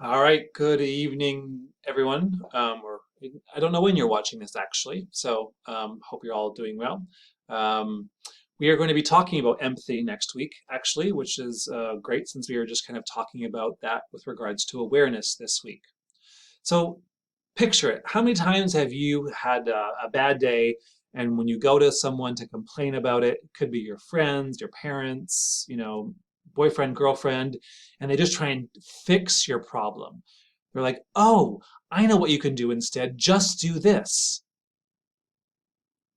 All right, good evening, everyone. Or I don't know when you're watching this actually, so hope you're all doing well. Um, we are going to be talking about empathy next week, actually, which is great since we were just kind of talking about that with regards to awareness this week. So picture it. How many times have you had a bad day, and when you go to someone to complain about it, it could be your friends, your parents, boyfriend, girlfriend, and they just try and fix your problem. They're like, oh, I know what you can do instead. Just do this.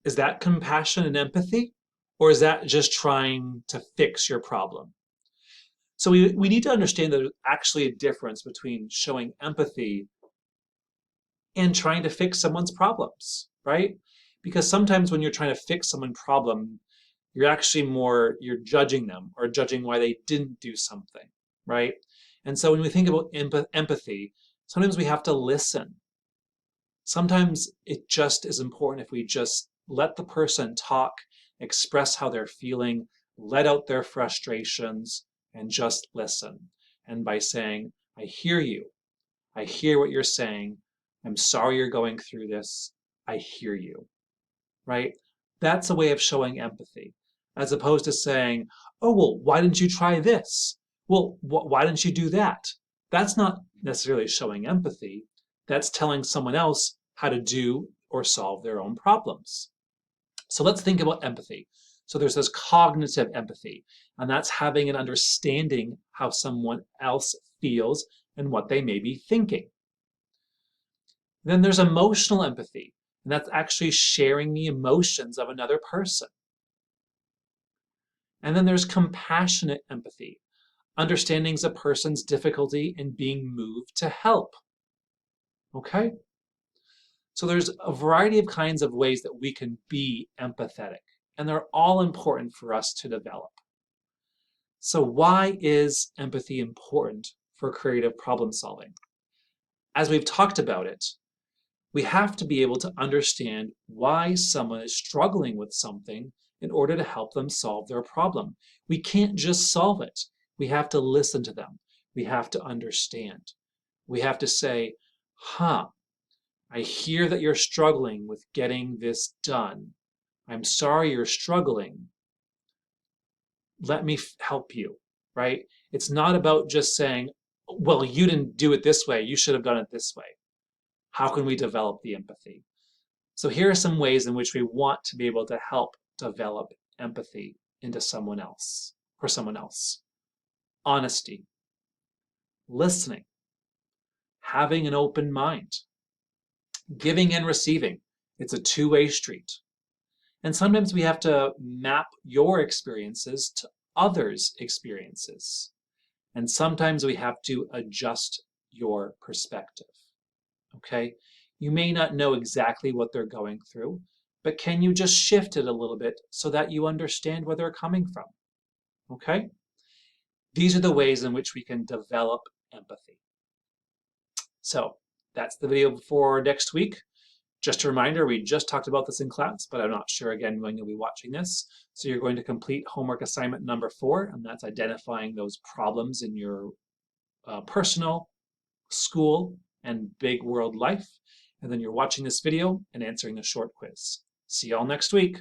Is that compassion and empathy? Or is that just trying to fix your problem? So we need to understand that there's actually a difference between showing empathy and trying to fix someone's problems, right? Because sometimes when you're trying to fix someone's problem, you're judging them or judging why they didn't do something, right? And so when we think about empathy, sometimes we have to listen. Sometimes it just is important if we just let the person talk, express how they're feeling, let out their frustrations, and just listen. And by saying, I hear you, I hear what you're saying. I'm sorry you're going through this. I hear you, right? That's a way of showing empathy, as opposed to saying, oh, well, why didn't you try this? Well, why didn't you do that? That's not necessarily showing empathy. That's telling someone else how to do or solve their own problems. So let's think about empathy. So there's this cognitive empathy, and that's having an understanding how someone else feels and what they may be thinking. Then there's emotional empathy, and that's actually sharing the emotions of another person. And then there's compassionate empathy, understanding a person's difficulty and being moved to help. Okay? So there's a variety of kinds of ways that we can be empathetic, and they're all important for us to develop. So why is empathy important for creative problem solving? As we've talked about it, we have to be able to understand why someone is struggling with something in order to help them solve their problem. We can't just solve it. We have to listen to them. We have to understand. We have to say, huh, I hear that you're struggling with getting this done. I'm sorry you're struggling. Let me help you, right? It's not about just saying, well, you didn't do it this way. You should have done it this way. How can we develop the empathy? So here are some ways in which we want to be able to help develop empathy into someone else, for someone else. Honesty, listening, having an open mind, giving and receiving. It's a two-way street. And sometimes we have to map your experiences to others' experiences. And sometimes we have to adjust your perspective. Okay? You may not know exactly what they're going through, but can you just shift it a little bit so that you understand where they're coming from? Okay? These are the ways in which we can develop empathy. So that's the video for next week. Just a reminder, we just talked about this in class, but I'm not sure again when you'll be watching this. So you're going to complete homework assignment number 4, and that's identifying those problems in your personal, school, and big world life. And then you're watching this video and answering a short quiz. See y'all next week.